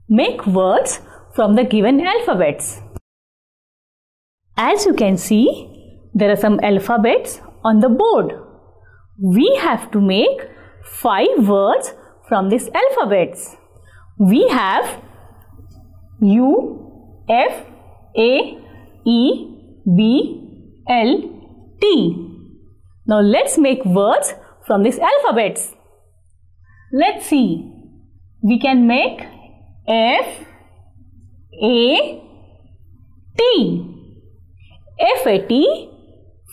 make words from the given alphabets. As you can see, there are some alphabets on the board. We have to make 5 words from these alphabets. We have U, F, A, E, B, L, T. Now let's make words from these alphabets. Let's see. We can make F, A, T. F-A-T,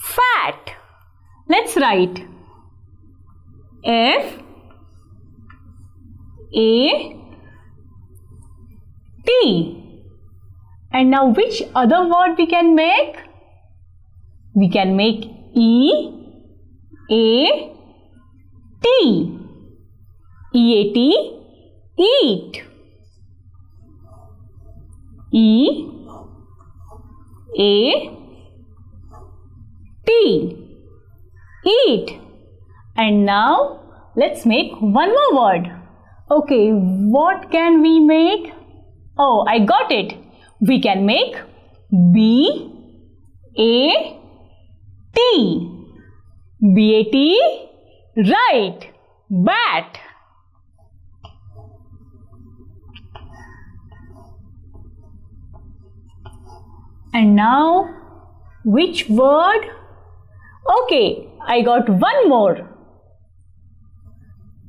fat. Let's write F, A, T. And now which other word we can make? We can make E, A, T. E-A-T, eat. E, A, T, eat. And now let's make one more word. Okay, what can we make? Oh, I got it. We can make B, A, T. B-A-T, right, bat. And now, which word? Okay, I got one more.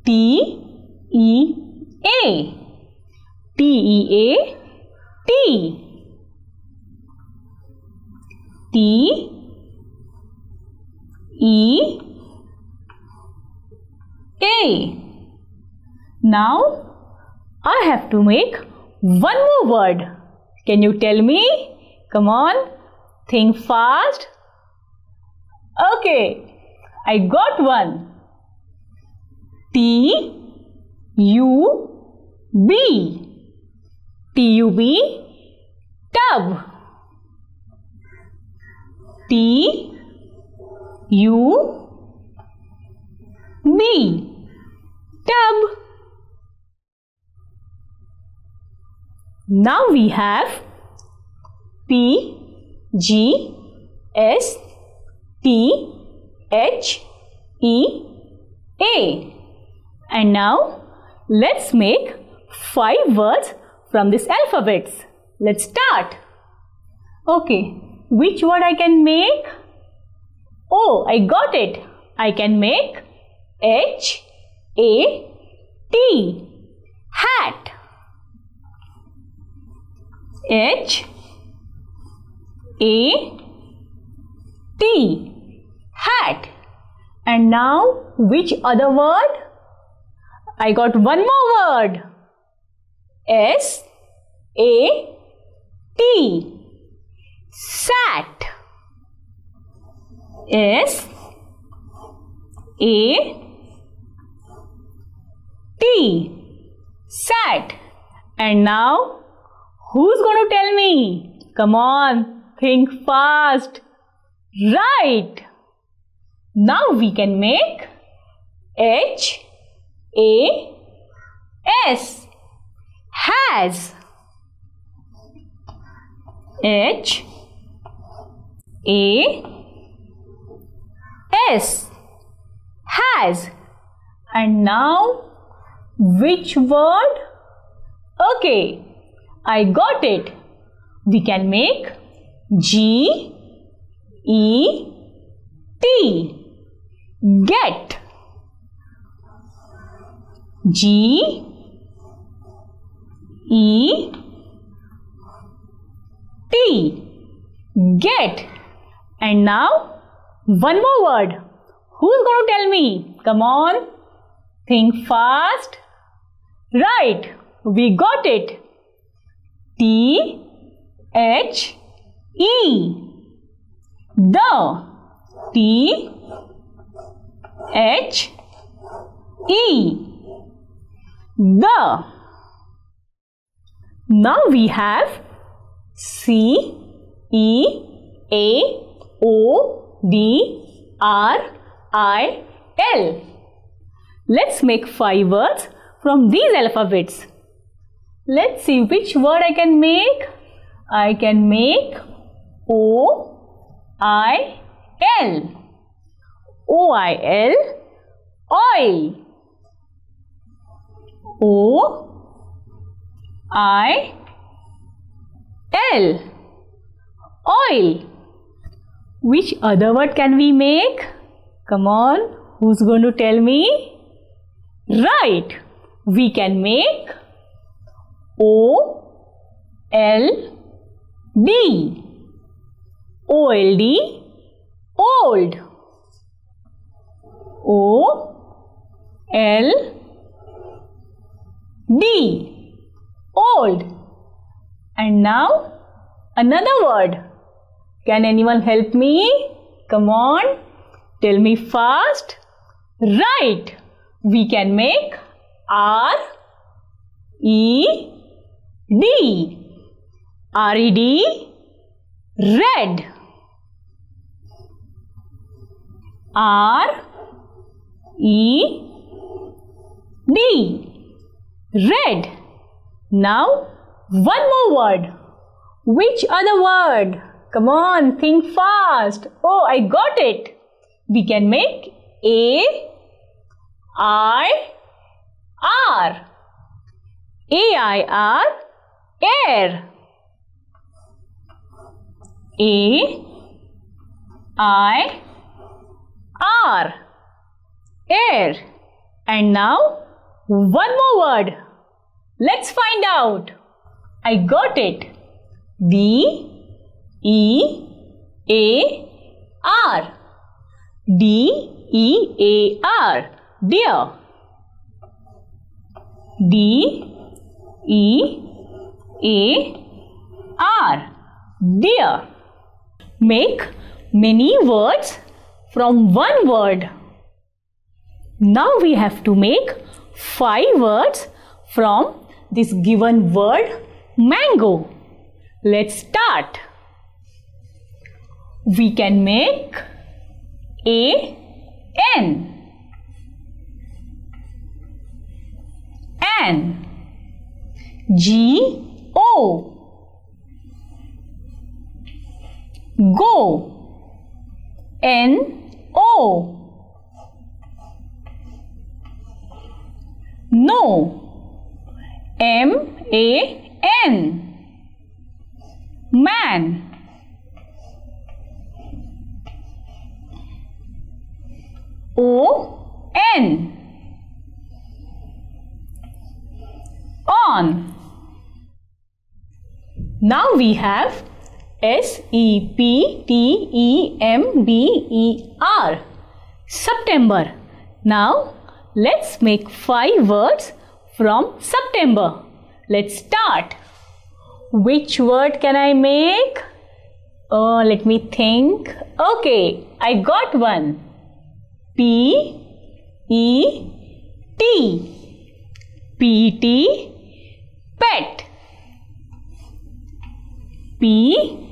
T-E-A. T-E-A, T. T-E-A. Now, I have to make one more word. Can you tell me? Come on, think fast. Okay, I got one. T-U-B. T-U-B, tub. T-U-B, tub. Now we have P, G, S, T, H, E, A. And now let's make 5 words from these alphabets. Let's start. Okay, which word I can make? Oh, I got it. I can make H, A, T, hat. H, A, T, hat. And now which other word? I got one more word. S, A, T, sat. S, A, T, sat. And now who's going to tell me? Come on, think fast. Right. Now we can make H, A, S. Has. H, A, S. Has. And now which word? Okay, I got it. We can make G, E, T. Get. G, E, T. Get. And now one more word. Who's going to tell me? Come on, think fast. Right, we got it. T, H, E. The. T, H, E. The. Now we have C, E, A, O, D, R, I, L. Let's make 5 words from these alphabets. Let's see which word I can make. I can make O-I-L. O-I-L. Oil. O-I-L. Oil. Which other word can we make? Come on, who's going to tell me? Right, we can make O-L-D. O-L-D. Old. O-L-D. Old. And now another word. Can anyone help me? Come on, tell me fast. Right, we can make R-E-D. R-E-D. Red. R-E-D. Red. Now one more word. Which other word? Come on, think fast. Oh, I got it. We can make A-I-R. A-I-R. Air. A-I-R. Air. And now one more word. Let's find out. I got it. D-E-A-R. D-E-A-R. Deer. D-E-A-R. Deer. Make many words from one word. Now we have to make 5 words from this given word mango. Let's start. We can make A-N. An. G-O. Go. N-O. No. M-A-N. Man. O-N. On. Now we have S-E-P-T-E-M-B-E-R. September. Now let's make 5 words from September. Let's start. Which word can I make? Oh, let me think. Okay, I got one. P-E-T. P-E-T. Pet. P-E-T.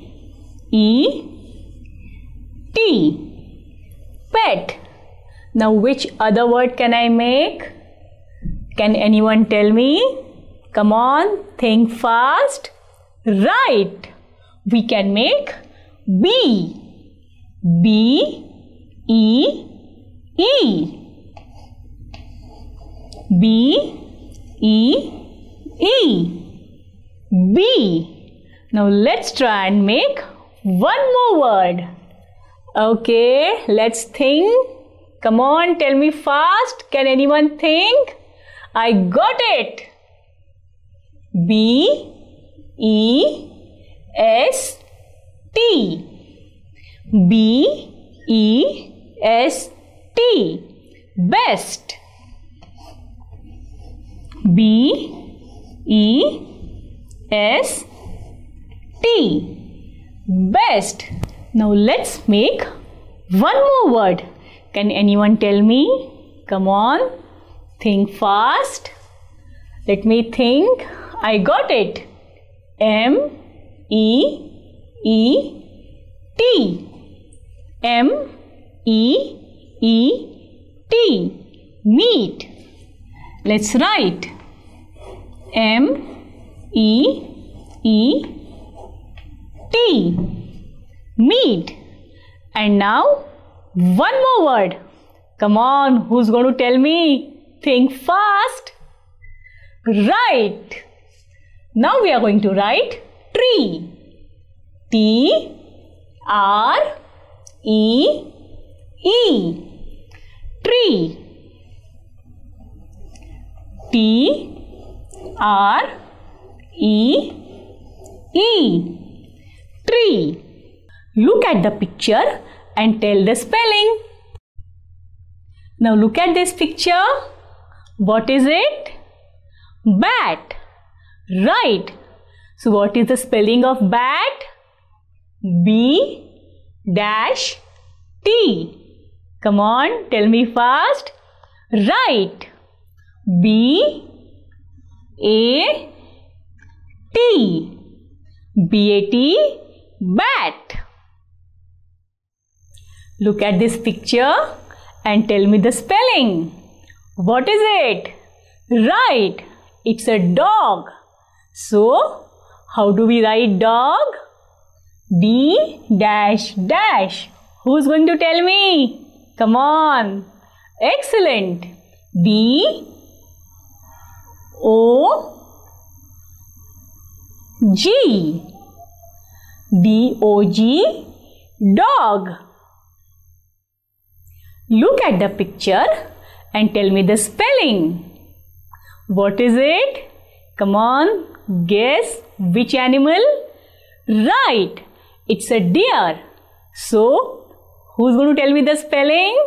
Pet. Now which other word can I make? Can anyone tell me? Come on, think fast. Right. We can make bee. B-E-E. B-E-E. Bee. Now let's try and make one more word. Okay, let's think. Come on, tell me fast. Can anyone think? I got it. B-E-S-T. B-E-S-T. Best. B-E-S-T. Best. Now let's make one more word. Can anyone tell me? Come on, think fast. Let me think. I got it. M-E-E-T. M-E-E-T. Meat. Let's write. M-E-A-T. E E T. Meat. And now one more word. Come on, who's going to tell me? Think fast. Right. Now we are going to write tree. T R E E. Tree. T R E E. Tree. Look at the picture and tell the spelling. Now look at this picture. What is it? Bat. Right. So what is the spelling of bat? B dash T. Come on, tell me fast. Right. B A T. B-A-T. Bat. Look at this picture and tell me the spelling. What is it? Right. It's a dog. So, how do we write dog? D dash dash. Who's going to tell me? Come on. Excellent. D O G. D-O-G. Dog. Look at the picture and tell me the spelling. What is it? Come on, guess which animal? Right, it's a deer. So, who's going to tell me the spelling?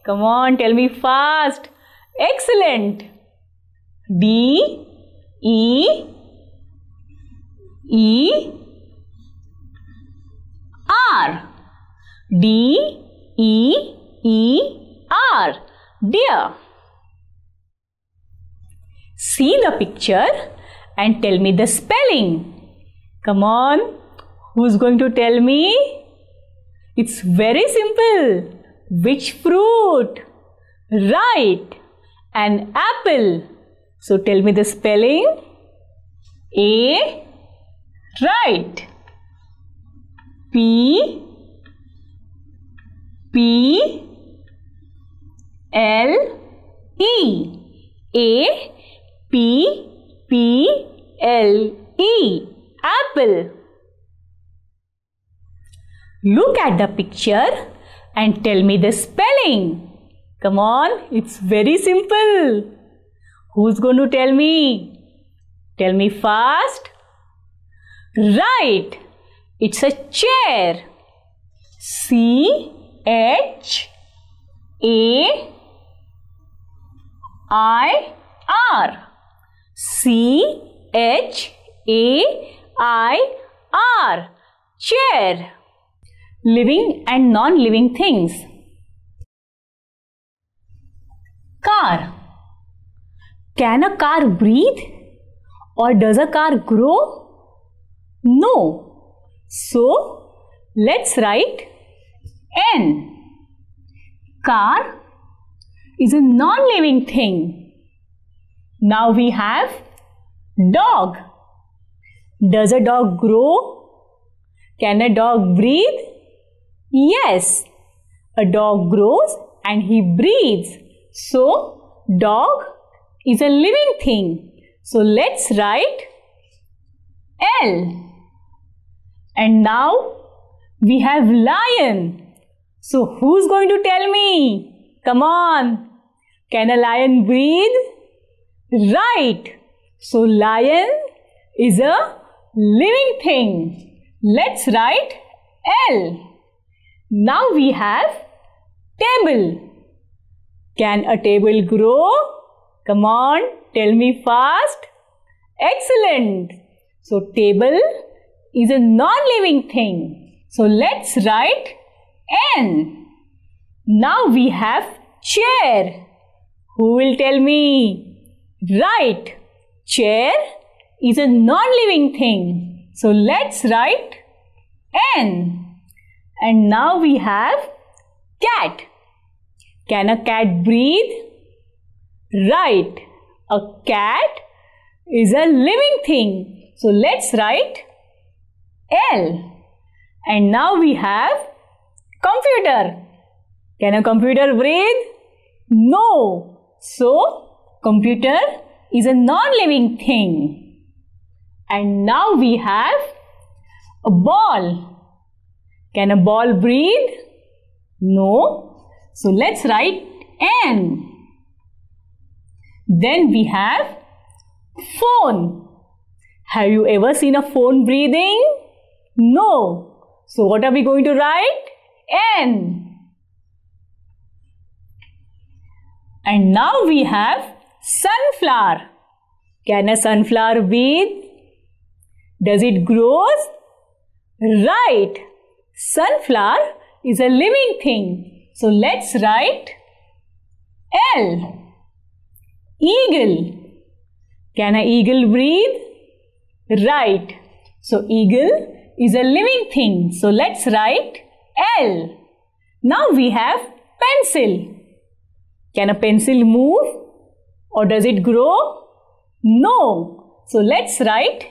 Come on, tell me fast. Excellent. D E E R. D E E R. Deer. See the picture and tell me the spelling. Come on, who's going to tell me? It's very simple. Which fruit? Right, an apple. So tell me the spelling. A. Right. P P L E. A P P L E. Apple. Look at the picture and tell me the spelling. Come on, it's very simple. Who's going to tell me? Tell me fast. Right, it's a chair. C H A I R. C H A I R. Chair. Living and non-living things. Car. Can a car breathe? Or does a car grow? No. So, let's write N. Car is a non-living thing. Now we have dog. Does a dog grow? Can a dog breathe? Yes. A dog grows and he breathes. So, dog is a living thing. So, let's write L. And now we have lion. So, who's going to tell me? Come on. Can a lion breathe? Right. So, lion is a living thing. Let's write L. Now we have table. Can a table grow? Come on, tell me fast. Excellent. So, table is a non-living thing. So, let's write N. Now we have chair. Who will tell me? Right. Chair is a non-living thing. So, let's write N. And now we have cat. Can a cat breathe? Right. A cat is a living thing. So let's write L. And now we have computer. Can a computer breathe? No. So computer is a non-living thing. And now we have a ball. Can a ball breathe? No. So let's write N. Then we have phone. Have you ever seen a phone breathing? No. So what are we going to write? N. And now we have sunflower. Can a sunflower breathe? Does it grow? Right. Sunflower is a living thing. So let's write L. Eagle. Can an eagle breathe? Right. So eagle is a living thing. So let's write L. Now we have pencil. Can a pencil move? Or does it grow? No. So let's write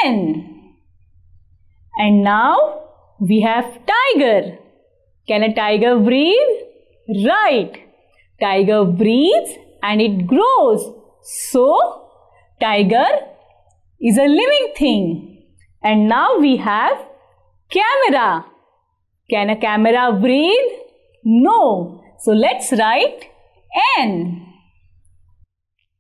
N. And now we have tiger. Can a tiger breathe? Right. Tiger breathes and it grows. So tiger is a living thing. And now we have camera. Can a camera breathe? No. So let's write N.